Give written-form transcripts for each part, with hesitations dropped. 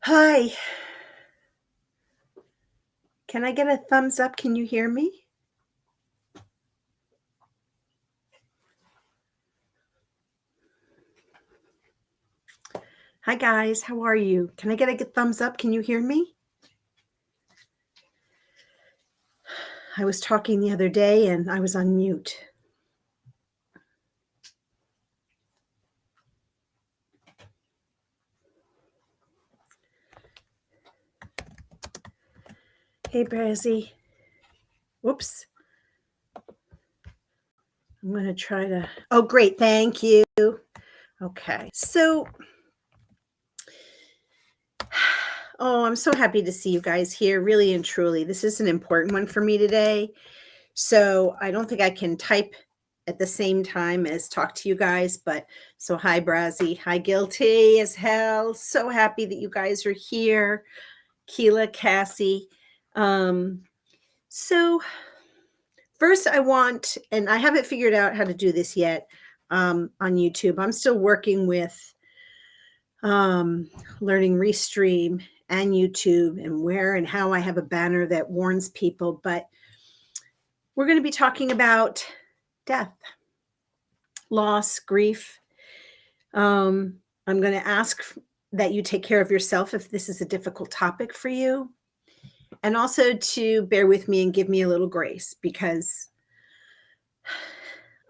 Hi. Can I get a thumbs up? Can you hear me? Hi, guys. How are you? Can I get a good thumbs up? Can you hear me? I was talking the other day and I was on mute. Hey, Brazzy. Whoops. I'm going to try to. Oh, great. Thank you. Okay. So, I'm so happy to see you guys here, really and truly. This is an important one for me today. So, I don't think I can type at the same time as talk to you guys, but so hi, Brazzy. Hi, Guilty as hell. So happy that you guys are here. Keela, Cassie. Um, so first I want, and I haven't figured out how to do this yet on YouTube. I'm still working with learning Restream and YouTube and where and how I have a banner that warns people, but we're going to be talking about death, loss, grief. I'm going to ask that you take care of yourself if this is a difficult topic for you. And also to bear with me and give me a little grace because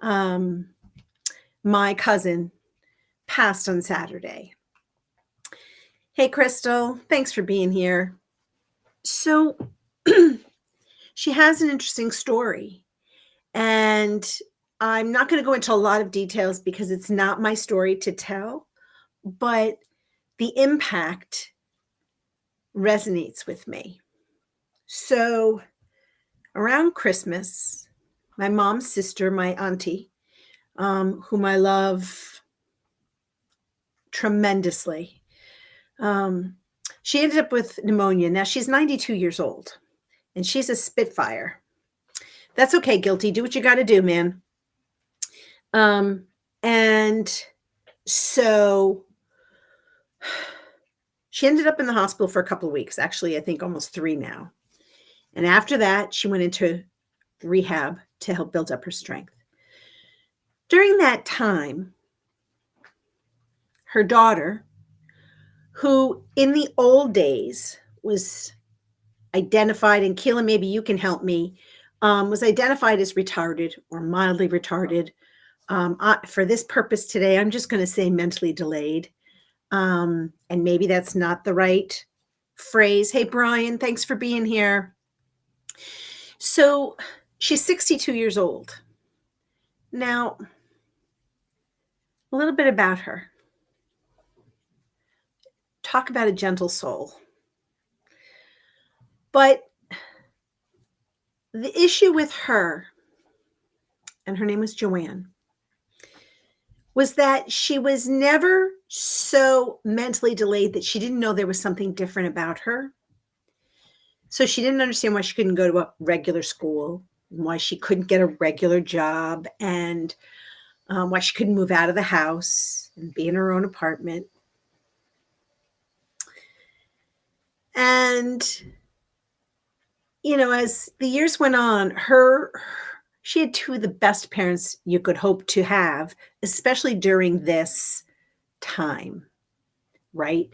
my cousin passed on Saturday. Hey, Crystal, thanks for being here. So she has an interesting story. And I'm not going to go into a lot of details because it's not my story to tell, but the impact resonates with me. So around Christmas, my mom's sister, my auntie, whom I love tremendously, she ended up with pneumonia. Now she's 92 years old and she's a Spitfire. That's okay, Guilty. Do what you got to do, man. And so she ended up in the hospital for a couple of weeks. Actually, I think almost 3 now. And after that, she went into rehab to help build up her strength. During that time, her daughter, who in the old days was identified, and Keela, maybe you can help me, was identified as retarded or mildly retarded. For this purpose today, I'm just going to say mentally delayed. And maybe that's not the right phrase. Hey, Brian, thanks for being here. So she's 62 years old. Now, a little bit about her. Talk about a gentle soul. But the issue with her, and her name was Joanne, was that she was never so mentally delayed that she didn't know there was something different about her. So she didn't understand why she couldn't go to a regular school, why she couldn't get a regular job, and why she couldn't move out of the house and be in her own apartment. And, as the years went on, she had 2 of the best parents you could hope to have, especially during this time, right?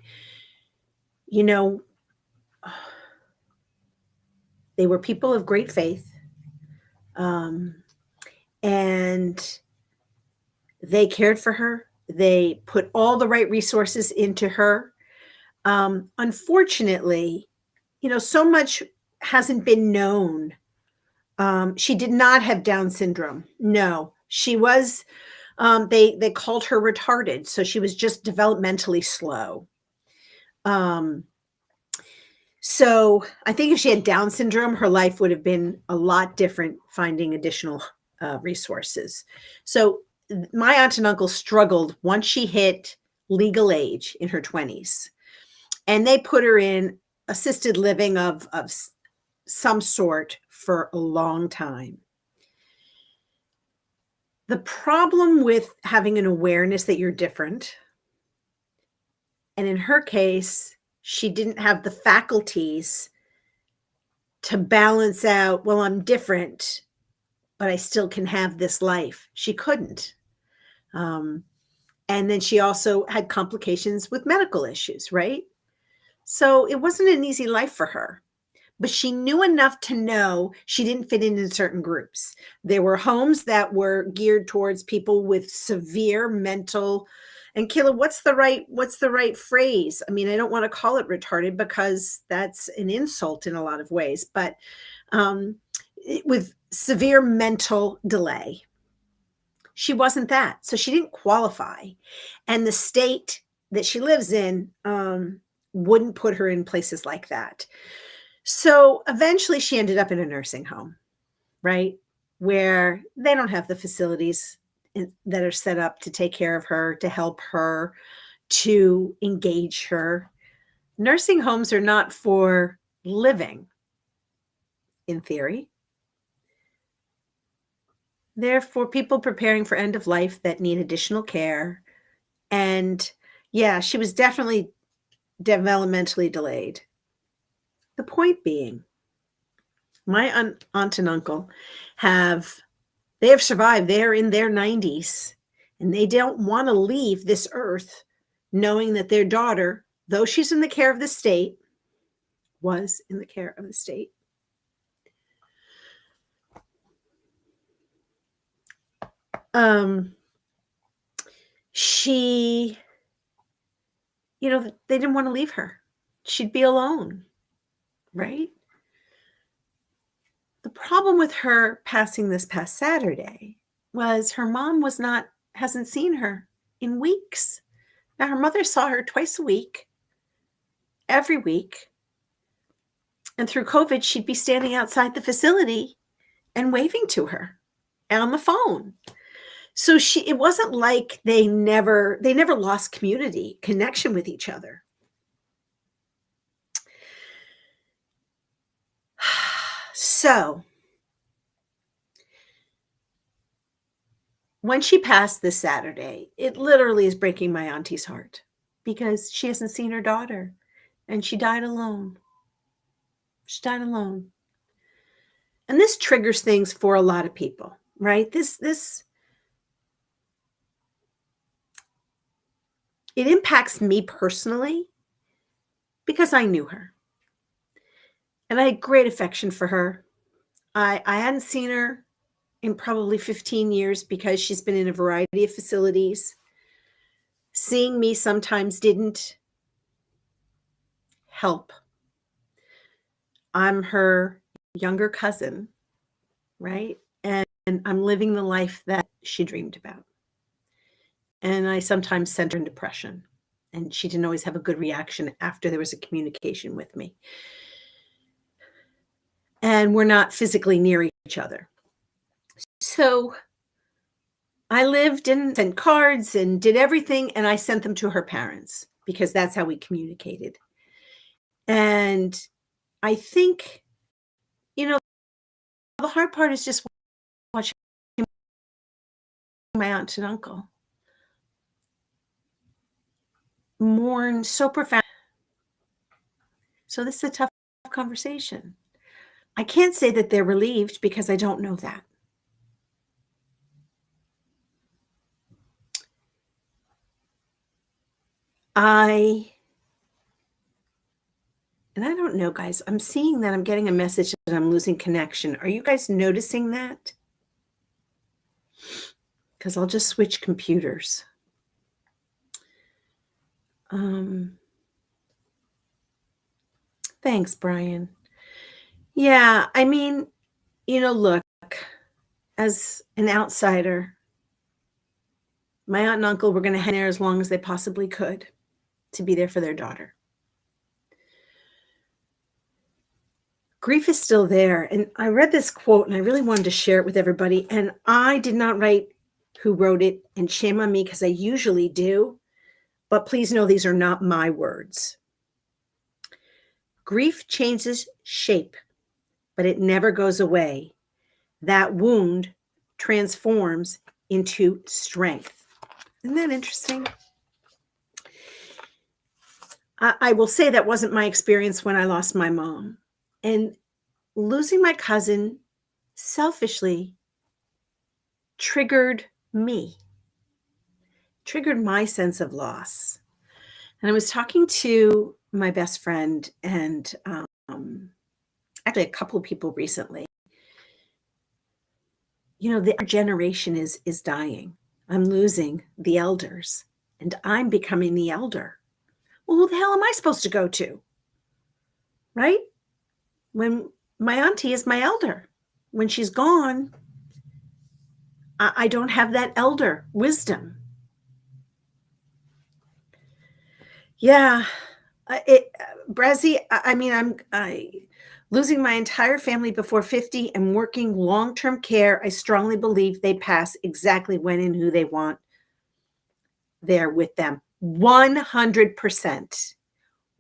They were people of great faith, and they cared for her. They put all the right resources into her. Unfortunately, so much hasn't been known. She did not have Down syndrome. No, she was, they called her retarded. So she was just developmentally slow. So I think if she had Down syndrome, her life would have been a lot different finding additional resources. So my aunt and uncle struggled once she hit legal age in her 20s. And they put her in assisted living of some sort for a long time. The problem with having an awareness that you're different, and in her case, she didn't have the faculties to balance out, well, I'm different, but I still can have this life. She couldn't. Um, and then she also had complications with medical issues, right? So it wasn't an easy life for her. But she knew enough to know she didn't fit in certain groups. There were homes that were geared towards people with severe mental, and Kayla, what's the right phrase? I mean, I don't want to call it retarded because that's an insult in a lot of ways, but with severe mental delay. She wasn't that. So she didn't qualify. And the state that she lives in wouldn't put her in places like that. So eventually she ended up in a nursing home, right? Where they don't have the facilities that are set up to take care of her, to help her, to engage her. Nursing homes are not for living, in theory. They're for people preparing for end of life that need additional care. And yeah, she was definitely developmentally delayed. The point being, my aunt and uncle they have survived. They're in their 90s, and they don't want to leave this earth knowing that their daughter, though she's in the care of the state, was in the care of the state. She, they didn't want to leave her. She'd be alone, right? The problem with her passing this past Saturday was her mom hasn't seen her in weeks. Now, her mother saw her twice a week, every week. And through COVID, she'd be standing outside the facility and waving to her on the phone. So it wasn't like they never lost connection with each other. So when she passed this Saturday, it literally is breaking my auntie's heart because she hasn't seen her daughter and she died alone. She died alone. And this triggers things for a lot of people, right? It impacts me personally because I knew her. And I had great affection for her. I hadn't seen her in probably 15 years because she's been in a variety of facilities. Seeing me sometimes didn't help. I'm her younger cousin, right? And I'm living the life that she dreamed about. And I sometimes sent her in depression. And she didn't always have a good reaction after there was a communication with me. And we're not physically near each other. So I lived and sent cards and did everything, and I sent them to her parents because that's how we communicated. And I think, the hard part is just watching my aunt and uncle mourn so profound. So this is a tough conversation. I can't say that they're relieved because I don't know that. And I don't know, guys. I'm seeing that I'm getting a message that I'm losing connection. Are you guys noticing that? Because I'll just switch computers. Thanks, Brian. Yeah, I mean, look, as an outsider, my aunt and uncle were going to hang there as long as they possibly could to be there for their daughter. Grief is still there. And I read this quote and I really wanted to share it with everybody. And I did not write who wrote it, and shame on me because I usually do. But please know these are not my words. Grief changes shape, but it never goes away. That wound transforms into strength. Isn't that interesting? I will say that wasn't my experience when I lost my mom. And losing my cousin selfishly triggered me, triggered my sense of loss. And I was talking to my best friend and actually a couple of people recently. You know, the generation is dying. I'm losing the elders, and I'm becoming the elder. Well, who the hell am I supposed to go to? Right? When my auntie is my elder. When she's gone, I don't have that elder wisdom. Yeah, Brazzy, I mean, I losing my entire family before 50 and working long-term care. I strongly believe they pass exactly when and who they want there with them. 100%.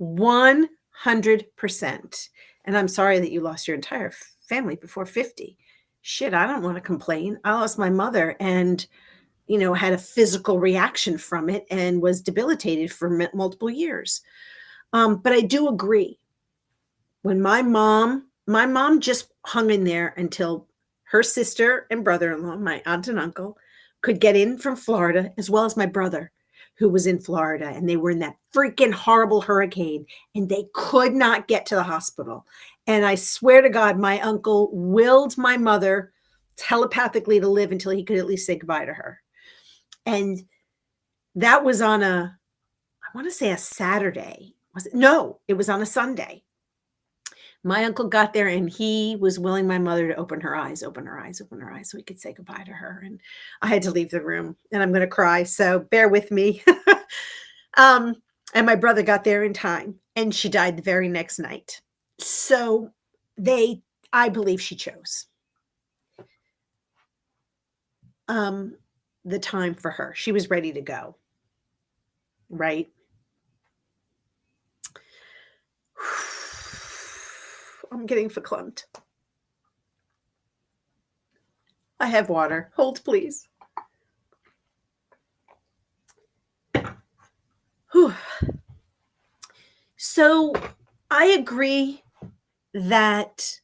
100%. And I'm sorry that you lost your entire family before 50. Shit, I don't want to complain. I lost my mother and, had a physical reaction from it and was debilitated for multiple years. But I do agree. When my mom just hung in there until her sister and brother-in-law, my aunt and uncle, could get in from Florida, as well as my brother, who was in Florida, and they were in that freaking horrible hurricane, and they could not get to the hospital. And I swear to God, my uncle willed my mother telepathically to live until he could at least say goodbye to her. And that was on I want to say a Saturday. Was it? No, it was on a Sunday. My uncle got there and he was willing my mother to open her eyes so we could say goodbye to her. And I had to leave the room and I'm going to cry. So bear with me. And my brother got there in time and she died the very next night. So I believe she chose the time for her. She was ready to go. Right. I'm getting verklempt. I have water. Hold, please. Whew. So I agree that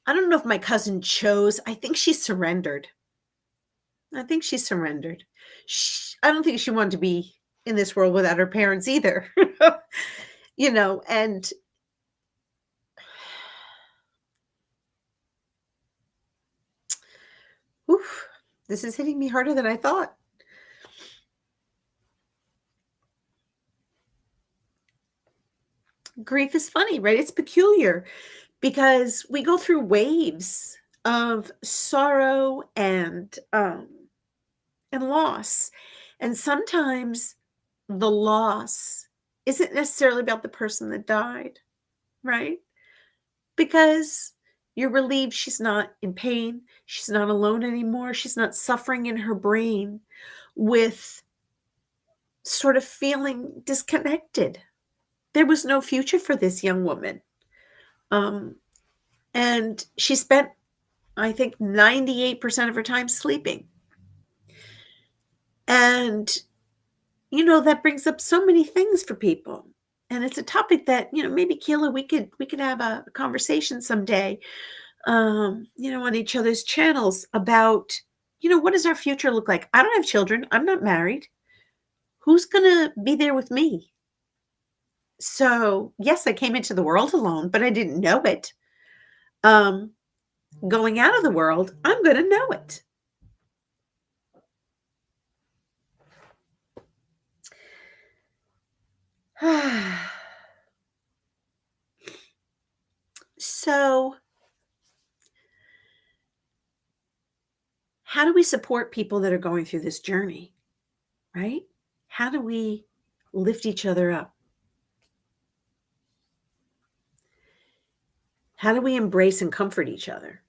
I don't know if my cousin chose. I think she surrendered. I don't think she wanted to be in this world without her parents either. And oof, this is hitting me harder than I thought. Grief is funny, right? It's peculiar because we go through waves of sorrow and loss. And sometimes the loss isn't necessarily about the person that died, right? Because you're relieved she's not in pain. She's not alone anymore. She's not suffering in her brain with sort of feeling disconnected. There was no future for this young woman. And she spent, I think, 98% of her time sleeping. And, that brings up so many things for people. And it's a topic that, maybe Keila, we could have a conversation someday, on each other's channels about, what does our future look like? I don't have children. I'm not married. Who's going to be there with me? So, yes, I came into the world alone, but I didn't know it. Going out of the world, I'm going to know it. So, how do we support people that are going through this journey, right? How do we lift each other up? How do we embrace and comfort each other?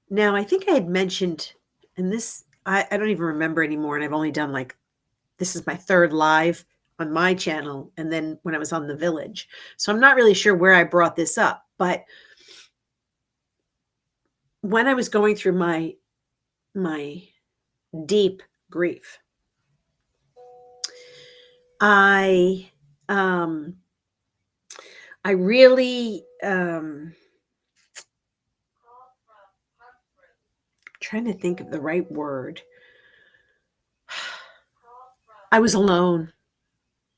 Now, I think I had mentioned, and this, I don't even remember anymore, and I've only done this is my third live on my channel, and then when I was on The Village. So I'm not really sure where I brought this up, but when I was going through my deep grief, I um I really trying to think of the right word. I was alone.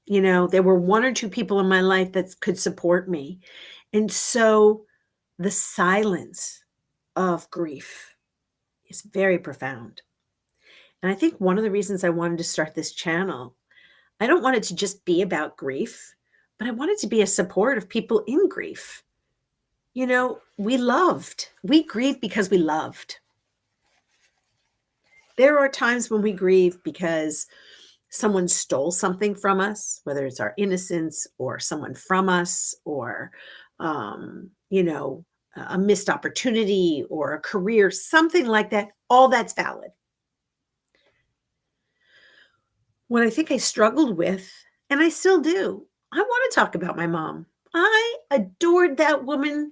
There were one or two people in my life that could support me. And so the silence of grief is very profound. And I think one of the reasons I wanted to start this channel, I don't want it to just be about grief, but I want it to be a support of people in grief. We grieve because we loved. There are times when we grieve because someone stole something from us, whether it's our innocence or someone from us or, a missed opportunity or a career, something like that. All that's valid. What I think I struggled with, and I still do, I want to talk about my mom. I adored that woman.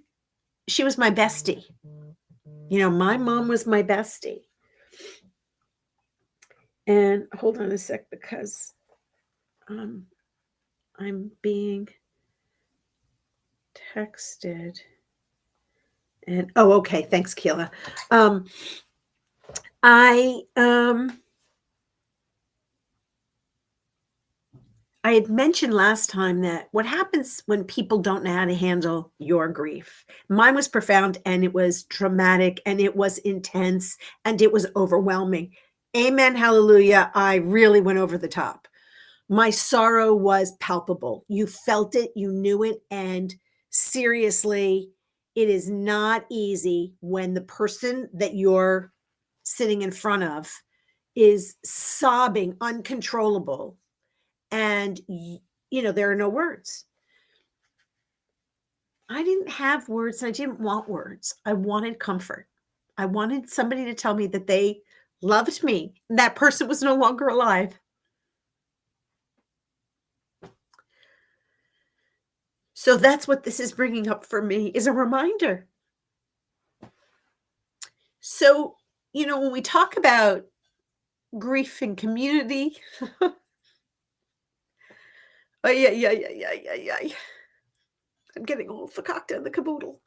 She was my bestie. My mom was my bestie. And hold on a sec because I'm being texted. And okay, thanks, Keila. I had mentioned last time that what happens when people don't know how to handle your grief. Mine was profound and it was traumatic and it was intense and it was overwhelming. Amen, hallelujah. I really went over the top. My sorrow was palpable. You felt it, you knew it, and seriously, it is not easy when the person that you're sitting in front of is sobbing uncontrollable and there are no words. I didn't have words and I didn't want words. I wanted comfort. I wanted somebody to tell me that they loved me. That person was no longer alive. So that's what this is bringing up for me, is a reminder. So, when we talk about grief and community, yeah. I'm getting all fakakta in the caboodle.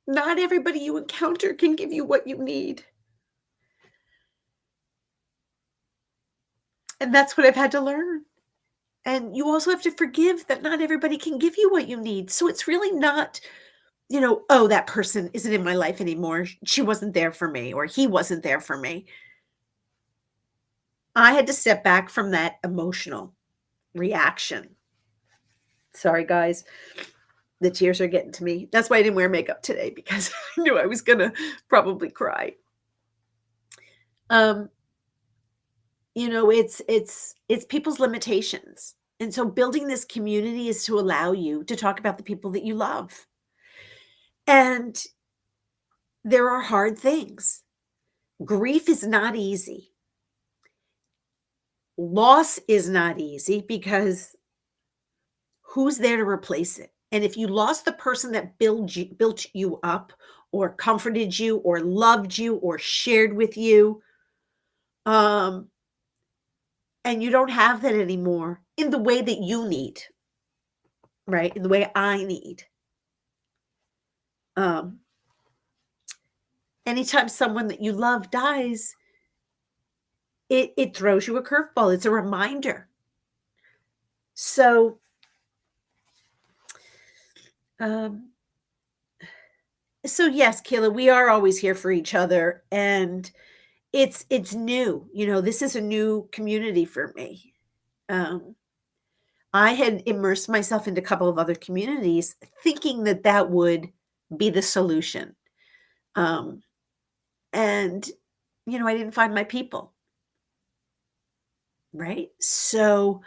Not everybody you encounter can give you what you need. And that's what I've had to learn. And you also have to forgive that not everybody can give you what you need. So it's really not, oh, that person isn't in my life anymore. She wasn't there for me, or he wasn't there for me. I had to step back from that emotional reaction. Sorry, guys. The tears are getting to me. That's why I didn't wear makeup today, because I knew I was going to probably cry. It's people's limitations. And so building this community is to allow you to talk about the people that you love. And there are hard things. Grief is not easy. Loss is not easy because who's there to replace it? And if you lost the person that built you up or comforted you or loved you or shared with you, and you don't have that anymore in the way that you need, right? In the way I need. Anytime someone that you love dies, it throws you a curveball. It's a reminder. So, yes, Kayla, we are always here for each other, and it's new. This is a new community for me. I had immersed myself into a couple of other communities thinking that would be the solution. And, I didn't find my people. Right? So,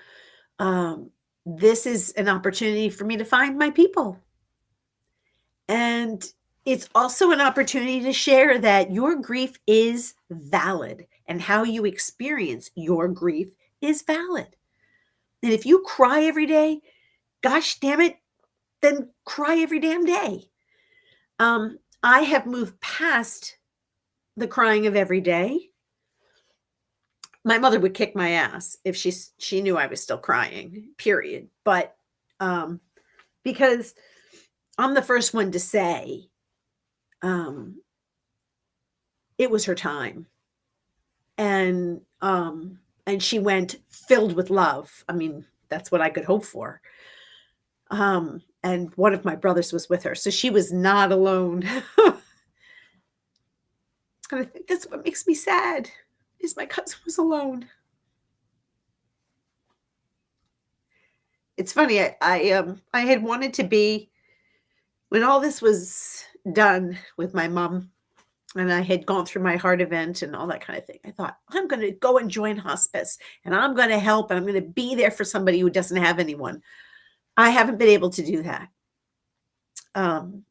this is an opportunity for me to find my people. And it's also an opportunity to share that your grief is valid and how you experience your grief is valid. And if you cry every day, gosh damn it, then cry every damn day. I have moved past the crying of every day. My mother would kick my ass if she knew I was still crying, period. But um, because I'm the first one to say um, it was her time, and she went filled with love. I mean, that's what I could hope for. And one of my brothers was with her, so she was not alone. And I think that's what makes me sad, is my cousin was alone. It's funny, I had wanted to be, when all this was done with my mom, and I had gone through my heart event and all that kind of thing, I thought, I'm gonna go and join hospice, and I'm gonna help, and I'm gonna be there for somebody who doesn't have anyone. I haven't been able to do that.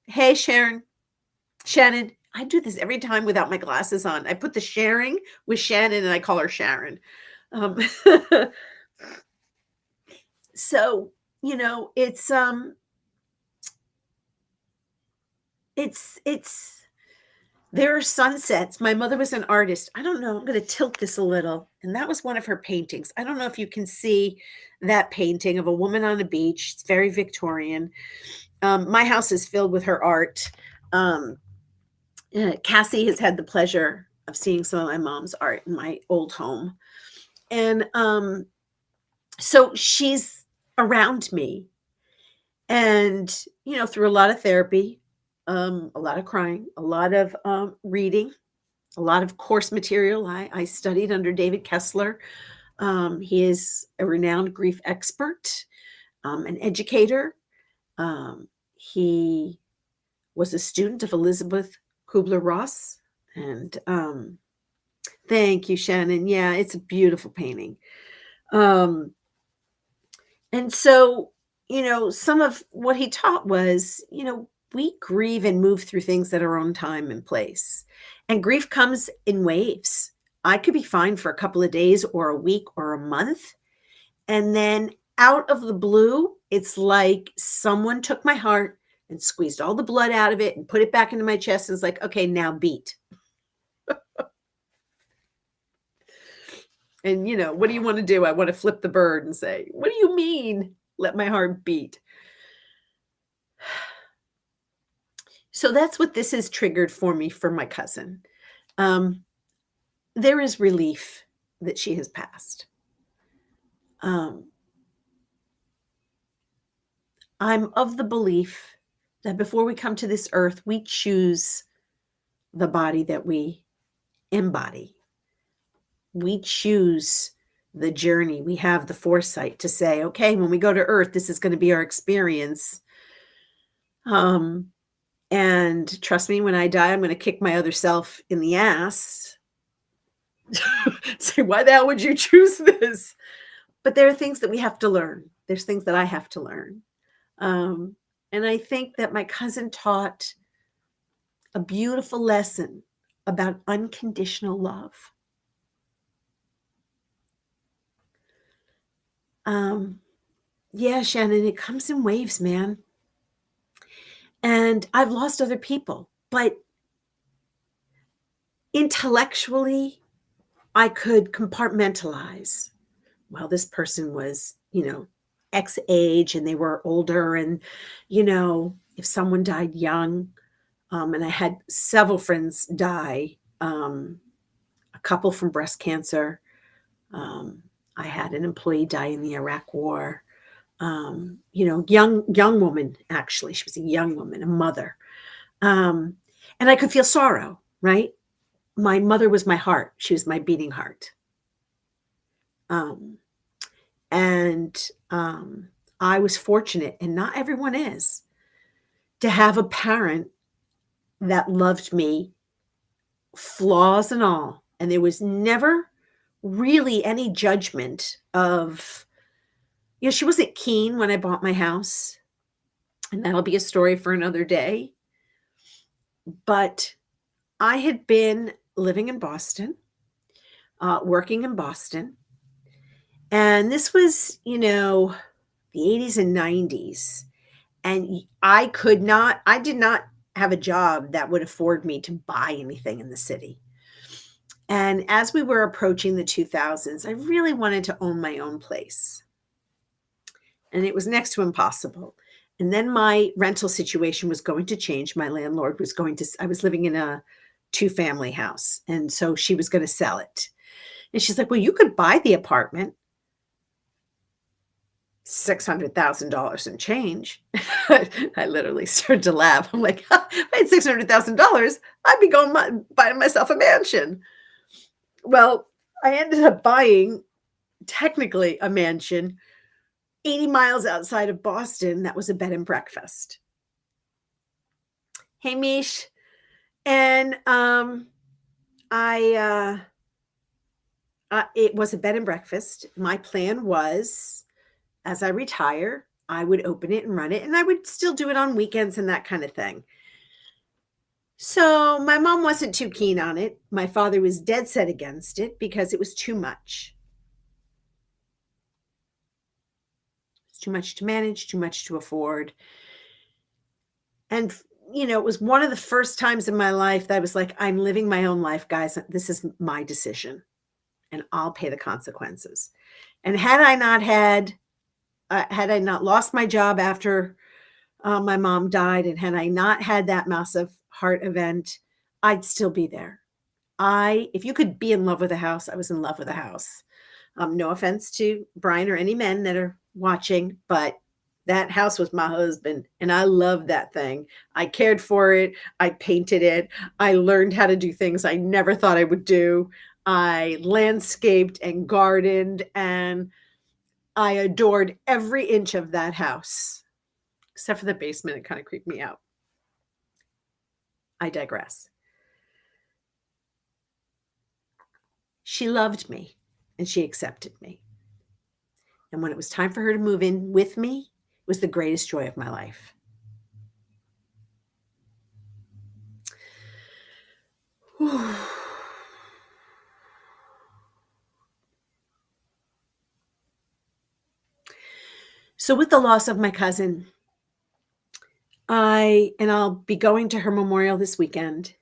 Hey, Shannon, I do this every time without my glasses on. I put the sharing with Shannon, and I call her Sharon. Um, so, it's there are sunsets. My mother was an artist. I don't know, I'm gonna tilt this a little, and that was one of her paintings. I don't know if you can see that painting of a woman on a beach. It's very Victorian. My house is filled with her art. Um, Cassie has had the pleasure of seeing some of my mom's art in my old home. And so she's around me. And, through a lot of therapy, a lot of crying, a lot of reading, a lot of course material. I studied under David Kessler. He is a renowned grief expert, an educator. He was a student of Elizabeth Kubler-Ross. And thank you, Shannon. Yeah, it's a beautiful painting. And so, some of what he taught was, we grieve and move through things at our own time and place. And grief comes in waves. I could be fine for a couple of days or a week or a month. And then out of the blue, it's like someone took my heart and squeezed all the blood out of it and put it back into my chest. And it's like, okay, now beat. And, what do you want to do? I want to flip the bird and say, what do you mean? Let my heart beat. So that's what this has triggered for me for my cousin. There is relief that she has passed. I'm of the belief that before we come to this earth, we choose the body that we embody. We choose the journey. We have the foresight to say, okay, when we go to earth, this is going to be our experience. And trust me, when I die, I'm going to kick my other self in the ass. Say, why the hell would you choose this? But there are things that we have to learn. There's things that I have to learn. And I think that my cousin taught a beautiful lesson about unconditional love. Yeah, Shannon, it comes in waves, man. And I've lost other people, but intellectually, I could compartmentalize. Well, this person was, X age and they were older. And, if someone died young, and I had several friends die, a couple from breast cancer. I had an employee die in the Iraq War. Young woman, actually. She was a young woman, a mother. And I could feel sorrow, right? My mother was my heart. She was my beating heart. I was fortunate, and not everyone is, to have a parent that loved me, flaws and all. And there was never really any judgment of, she wasn't keen when I bought my house. And that'll be a story for another day. But I had been living in Boston, working in Boston. And this was, the 80s and 90s. And I did not have a job that would afford me to buy anything in the city. And as we were approaching the 2000s, I really wanted to own my own place. And it was next to impossible. And then my rental situation was going to change. My landlord was going to, I was living in a two-family house. And so she was going to sell it. And she's like, well, you could buy the apartment, $600,000 and change. I literally started to laugh. I'm like, if I had $600,000, I'd be going buying myself a mansion. Well, I ended up buying technically a mansion 80 miles outside of Boston. That was a bed and breakfast. Hey, Mish. And it was a bed and breakfast. My plan was, as I retire, I would open it and run it, and I would still do it on weekends and that kind of thing. So my mom wasn't too keen on it. My father was dead set against it because it was too much. It's too much to manage, too much to afford. And, it was one of the first times in my life that I was like, I'm living my own life, guys. This is my decision, and I'll pay the consequences. And had I not lost my job after my mom died, and had I not had that massive heart event, I'd still be there. If you could be in love with a house, I was in love with a house. No offense to Brian or any men that are watching, but that house was my husband, and I loved that thing. I cared for it. I painted it. I learned how to do things I never thought I would do. I landscaped and gardened, and I adored every inch of that house, except for the basement. It kind of creeped me out. I digress. She loved me, and she accepted me. And when it was time for her to move in with me, it was the greatest joy of my life. Whew. So with the loss of my cousin, I'll be going to her memorial this weekend.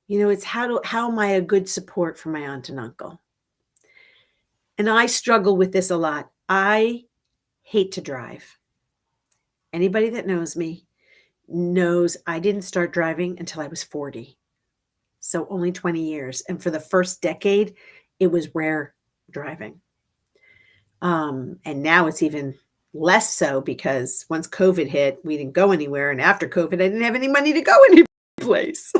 It's how am I a good support for my aunt and uncle? And I struggle with this a lot. I hate to drive. Anybody that knows me knows I didn't start driving until I was 40. So only 20 years. And for the first decade, it was rare driving. And now it's even less so because once COVID hit, we didn't go anywhere. And after COVID, I didn't have any money to go any place.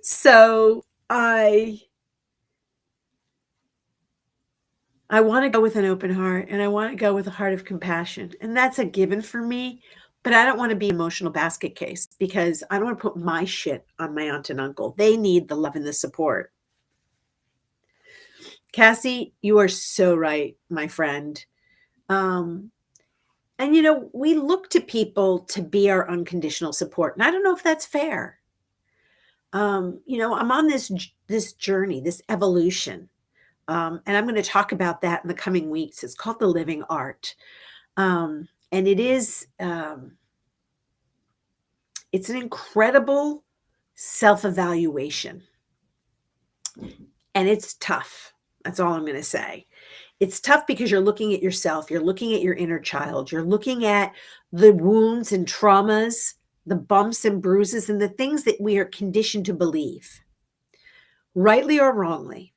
So I want to go with an open heart, and I want to go with a heart of compassion. And that's a given for me. But I don't want to be an emotional basket case because I don't want to put my shit on my aunt and uncle. They need the love and the support. Cassie, you are so right, my friend. And we look to people to be our unconditional support. And I don't know if that's fair. I'm on this journey, this evolution. And I'm going to talk about that in the coming weeks. It's called The Living Art. And it is, it's an incredible self-evaluation. And it's tough. That's all I'm going to say. It's tough because you're looking at yourself. You're looking at your inner child. You're looking at the wounds and traumas, the bumps and bruises, and the things that we are conditioned to believe, rightly or wrongly.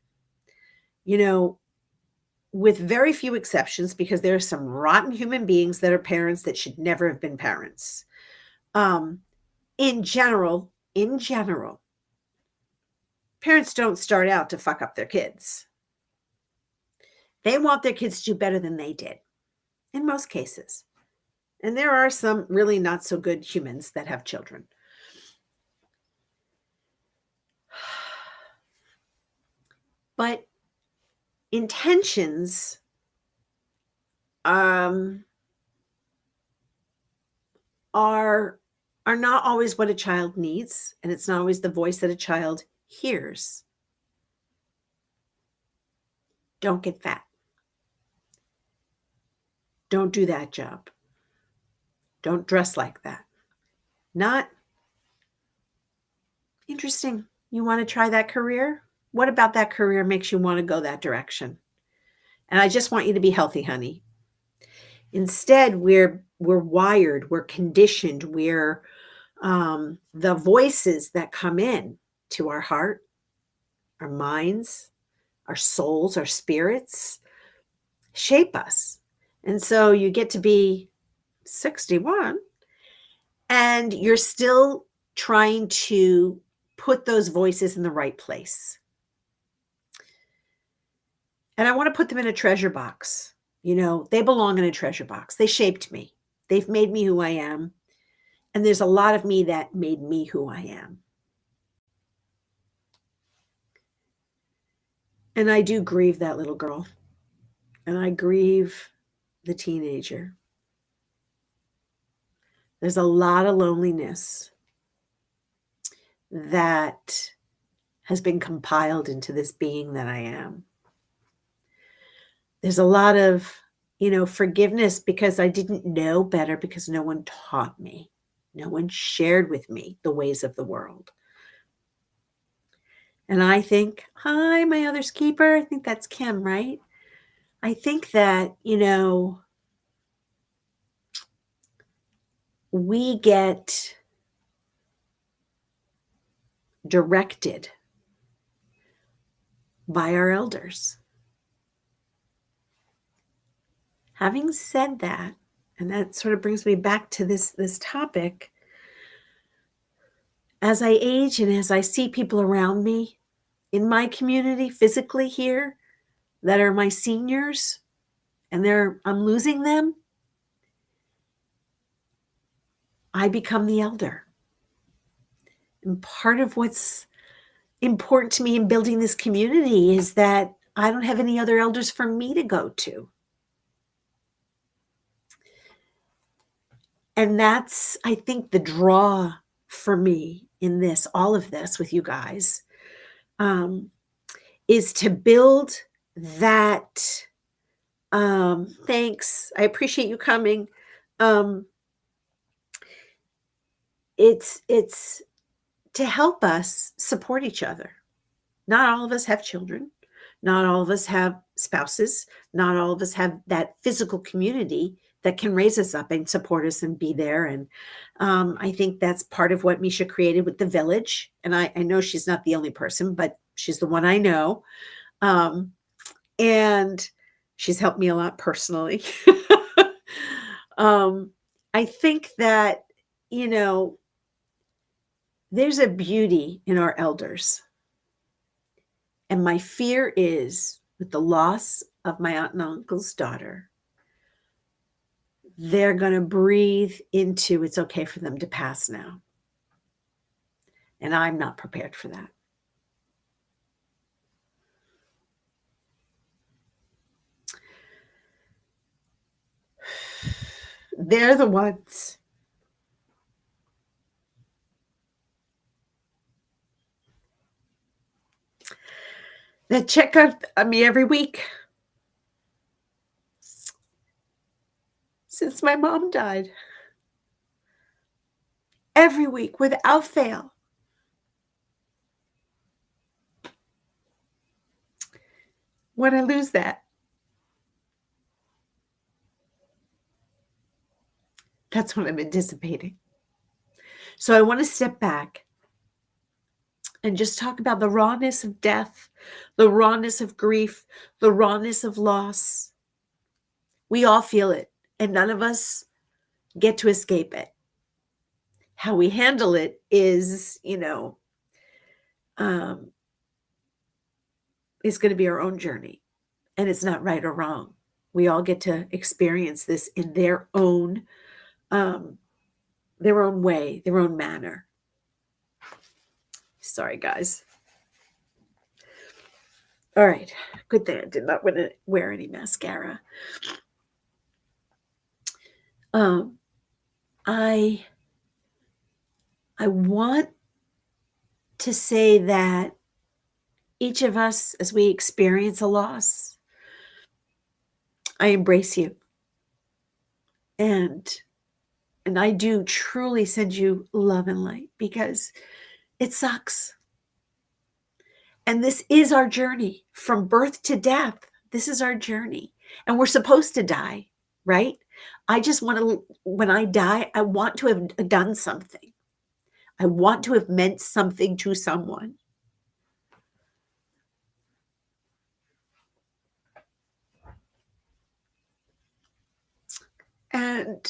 With very few exceptions, because there are some rotten human beings that are parents that should never have been parents. In general, parents don't start out to fuck up their kids. They want their kids to do better than they did, in most cases. And there are some really not so good humans that have children. But intentions are not always what a child needs, and it's not always the voice that a child hears. Don't get fat. Don't do that job. Don't dress like that. Not interesting. You want to try that career? What about that career makes you want to go that direction? And I just want you to be healthy, honey. Instead, we're wired, we're conditioned, we're the voices that come in to our heart, our minds, our souls, our spirits shape us. And so you get to be 61 and you're still trying to put those voices in the right place. And I want to put them in a treasure box. You know, they belong in a treasure box. They shaped me. They've made me who I am. And there's a lot of me that made me who I am. And I do grieve that little girl. And I grieve the teenager. There's a lot of loneliness that has been compiled into this being that I am. There's a lot of, forgiveness because I didn't know better because no one taught me. No one shared with me the ways of the world. And I think, hi, my other's keeper. I think that's Kim, right? I think that, we get directed by our elders. Having said that, and that sort of brings me back to this topic, as I age and as I see people around me in my community physically here that are my seniors and I'm losing them, I become the elder. And part of what's important to me in building this community is that I don't have any other elders for me to go to. And that's, I think, the draw for me in this, all of this with you guys, is to build that. Thanks. I appreciate you coming. It's to help us support each other. Not all of us have children. Not all of us have spouses. Not all of us have that physical community that can raise us up and support us and be there. And I think that's part of what Misha created with the village. And I know she's not the only person, but she's the one I know. And she's helped me a lot personally. I think that, there's a beauty in our elders. And my fear is with the loss of my aunt and uncle's daughter, they're going to breathe into it's okay for them to pass now. And I'm not prepared for that. They're the ones that check out on me every week since my mom died. Every week without fail. When I lose that, that's what I'm anticipating. So I want to step back and just talk about the rawness of death, the rawness of grief, the rawness of loss. We all feel it, and none of us get to escape it. How we handle it is, is going to be our own journey, and it's not right or wrong. We all get to experience this in their own way, their own manner. Sorry, guys. All right. Good thing I did not want to wear any mascara. I want to say that each of us, as we experience a loss, I embrace you. And I do truly send you love and light because it sucks. And this is our journey from birth to death. This is our journey. And we're supposed to die, right? I just want to, when I die, I want to have done something. I want to have meant something to someone. And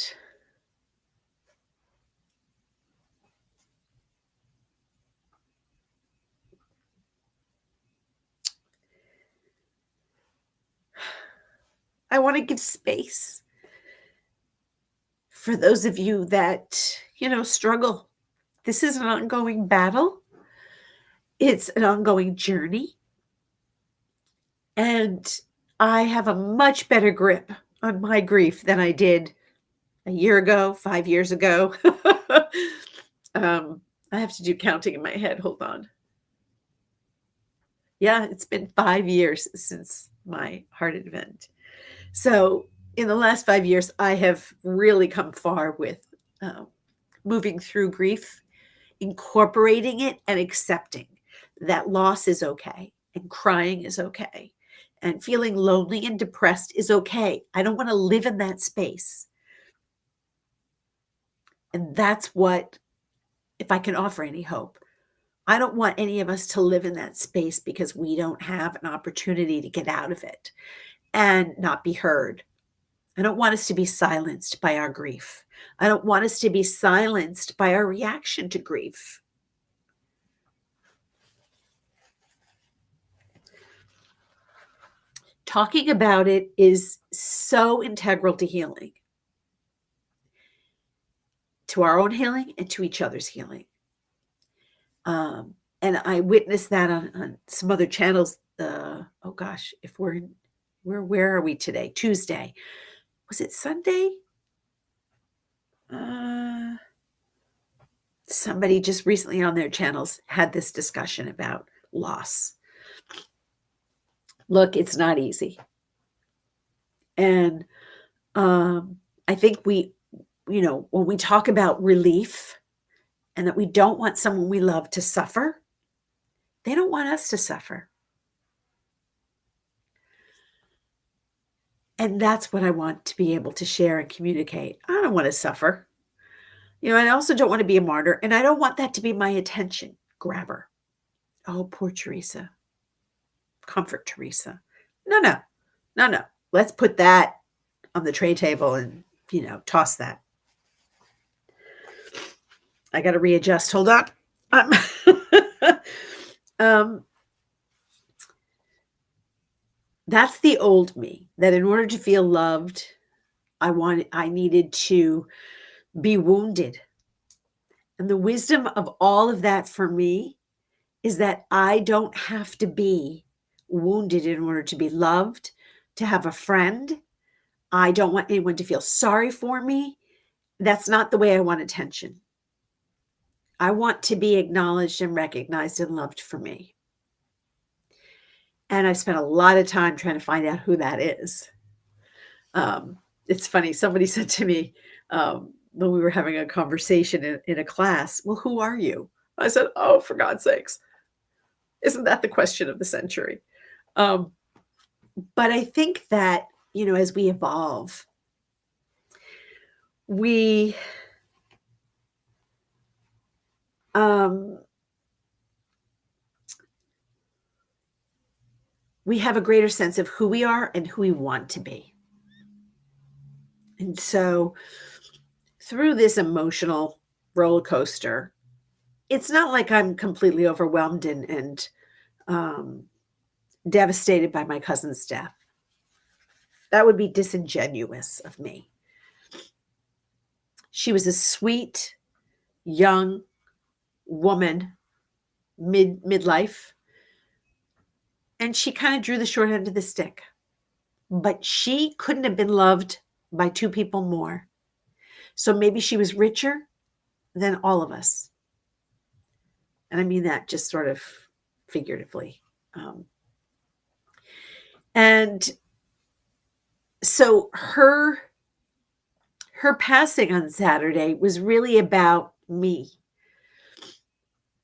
I want to give space for those of you that, struggle. This is an ongoing battle. It's an ongoing journey. And I have a much better grip on my grief than I did a year ago, 5 years ago. I have to do counting in my head. Hold on. Yeah, it's been 5 years since my heart event. So in the last 5 years, I have really come far with moving through grief, incorporating it and accepting that loss is okay and crying is okay and feeling lonely and depressed is okay. I don't want to live in that space. And that's what, if I can offer any hope, I don't want any of us to live in that space because we don't have an opportunity to get out of it and not be heard. I don't want us to be silenced by our grief. I don't want us to be silenced by our reaction to grief. Talking about it is so integral to healing, to our own healing and to each other's healing. And I witnessed that on some other channels. Oh gosh, if where are we today? Tuesday. Was it Sunday? Somebody just recently on their channels had this discussion about loss. Look, it's not easy. And I think when we talk about relief and that we don't want someone we love to suffer, they don't want us to suffer. And that's what I want to be able to share and communicate. I don't want to suffer. I also don't want to be a martyr, and I don't want that to be my attention grabber. Oh, poor Teresa. Comfort Teresa. No. Let's put that on the tray table and, toss that. I got to readjust. Hold on. That's the old me, that in order to feel loved, I needed to be wounded. And the wisdom of all of that for me is that I don't have to be wounded in order to be loved, to have a friend. I don't want anyone to feel sorry for me. That's not the way I want attention. I want to be acknowledged and recognized and loved for me. And I've spent a lot of time trying to find out who that is. It's funny. Somebody said to me when we were having a conversation in a class, well, who are you? I said, oh, for God's sakes. Isn't that the question of the century? But I think that, as we evolve, we have a greater sense of who we are and who we want to be. And so through this emotional roller coaster, it's not like I'm completely overwhelmed and devastated by my cousin's death. That would be disingenuous of me. She was a sweet, young woman, midlife, and she kind of drew the short end of the stick. But she couldn't have been loved by two people more. So maybe she was richer than all of us. And I mean that just sort of figuratively. And so her her passing on Saturday was really about me.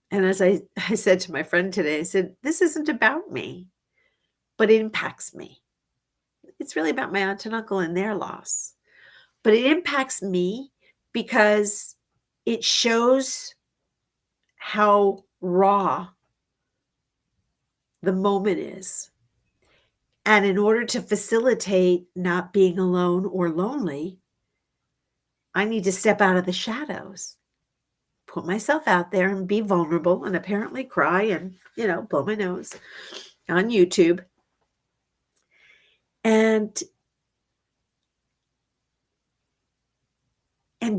And as I said to my friend today, I said, this isn't about me, but it impacts me. It's really about my aunt and uncle and their loss. But it impacts me because it shows how raw the moment is. And in order to facilitate not being alone or lonely, I need to step out of the shadows, put myself out there and be vulnerable and apparently cry and, blow my nose on YouTube. And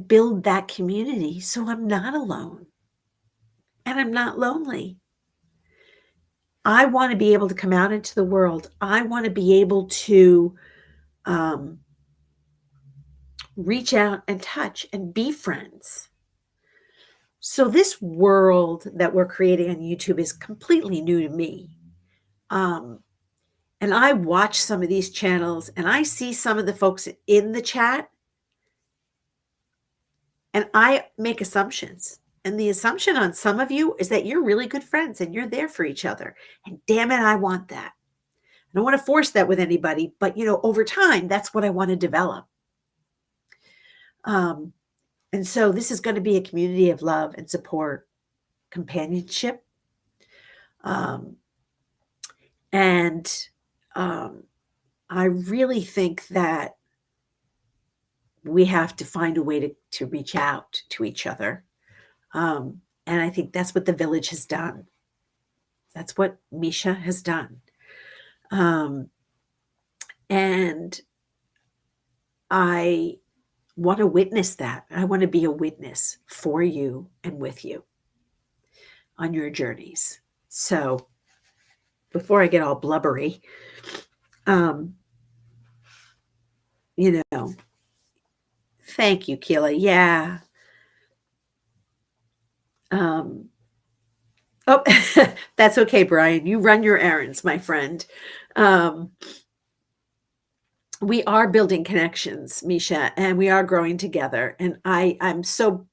build that community so I'm not alone and I'm not lonely. I want to be able to come out into the world. I want to be able to reach out and touch and be friends. So this world that we're creating on YouTube is completely new to me. And I watch some of these channels and I see some of the folks in the chat and I make assumptions. And the assumption on some of you is that you're really good friends and you're there for each other. And damn it, I want that. I don't want to force that with anybody, but over time, that's what I want to develop. And so this is going to be a community of love and support, companionship. I really think that we have to find a way to reach out to each other. And I think that's what the village has done. That's what Misha has done. And I want to witness that. I want to be a witness for you and with you on your journeys. So before I get all blubbery, thank you, Keela. Yeah. Oh, that's okay, Brian. You run your errands, my friend. We are building connections, Misha, and we are growing together. And I'm so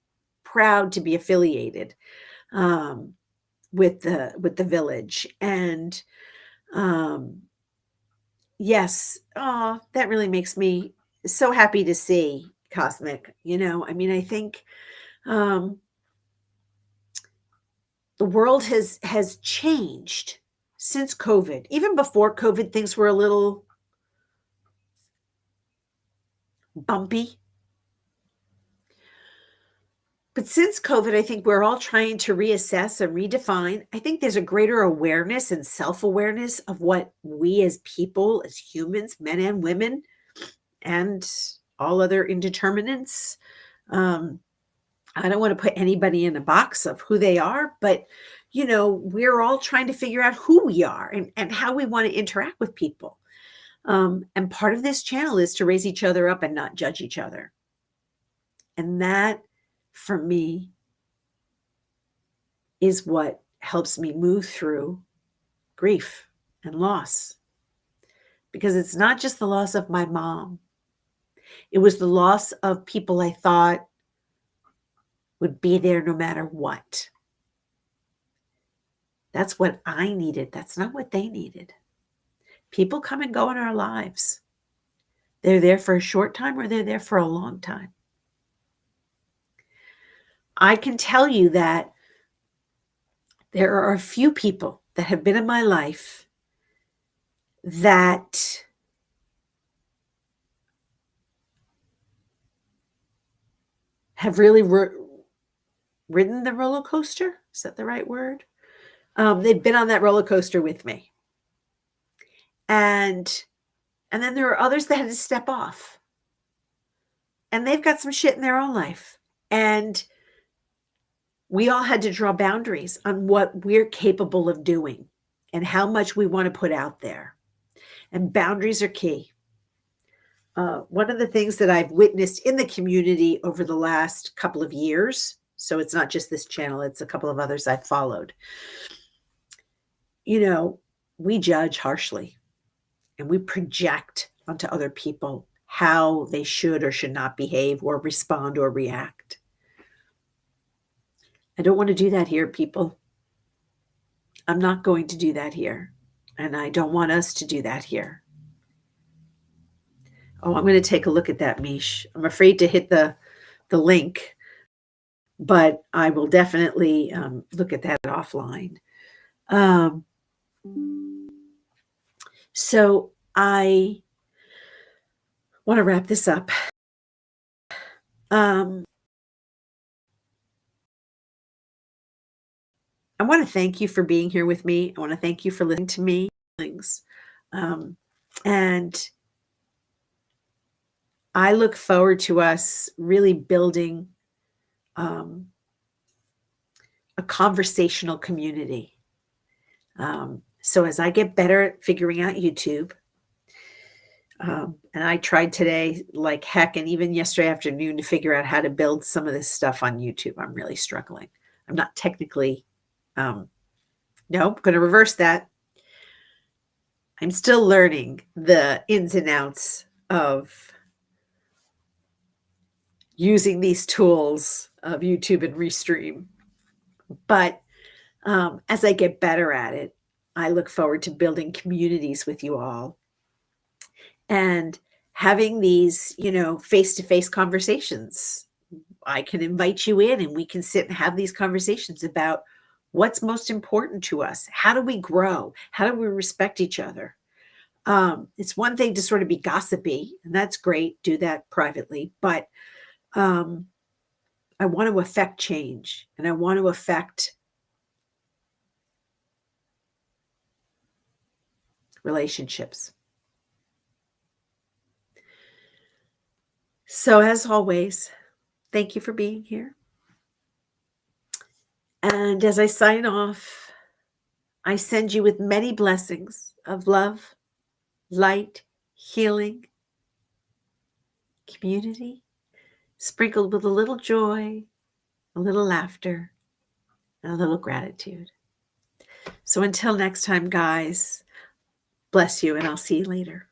proud to be affiliated with the village. And yes, that really makes me so happy to see, Cosmic. I think the world has changed since COVID. Even before COVID, things were a little bumpy. But since COVID, I think we're all trying to reassess and redefine. I think there's a greater awareness and self-awareness of what we as people, as humans, men and women, and all other indeterminants. I don't want to put anybody in a box of who they are, but we're all trying to figure out who we are and how we want to interact with people. And part of this channel is to raise each other up and not judge each other. And that, for me, is what helps me move through grief and loss. Because it's not just the loss of my mom. It was the loss of people I thought would be there no matter what. That's what I needed. That's not what they needed. People come and go in our lives. They're there for a short time or they're there for a long time. I can tell you that there are a few people that have been in my life that have really ridden the roller coaster. Is that the right word? They've been on that roller coaster with me. And then there are others that had to step off. And they've got some shit in their own life. And we all had to draw boundaries on what we're capable of doing and how much we want to put out there. And boundaries are key. One of the things that I've witnessed in the community over the last couple of years, so it's not just this channel, it's a couple of others I've followed. We judge harshly and we project onto other people how they should or should not behave or respond or react. I don't want to do that here, people. I'm not going to do that here. And I don't want us to do that here. Oh, I'm going to take a look at that, Mish. I'm afraid to hit the link, but I will definitely look at that offline. So I want to wrap this up. I want to thank you for being here with me. I want to thank you for listening to me. And I look forward to us really building a conversational community. So as I get better at figuring out YouTube, and I tried today like heck, and even yesterday afternoon, to figure out how to build some of this stuff on YouTube. I'm really struggling. I'm not technically, no, I'm going to reverse that. I'm still learning the ins and outs of using these tools of YouTube and Restream. But as I get better at it, I look forward to building communities with you all and having these, face-to-face conversations. I can invite you in and we can sit and have these conversations about what's most important to us. How do we grow? How do we respect each other? It's one thing to sort of be gossipy, and that's great. Do that privately. But I want to affect change, and I want to affect relationships. So as always, thank you for being here. And as I sign off, I send you with many blessings of love, light, healing, community, sprinkled with a little joy, a little laughter, and a little gratitude. So until next time, guys, bless you, and I'll see you later.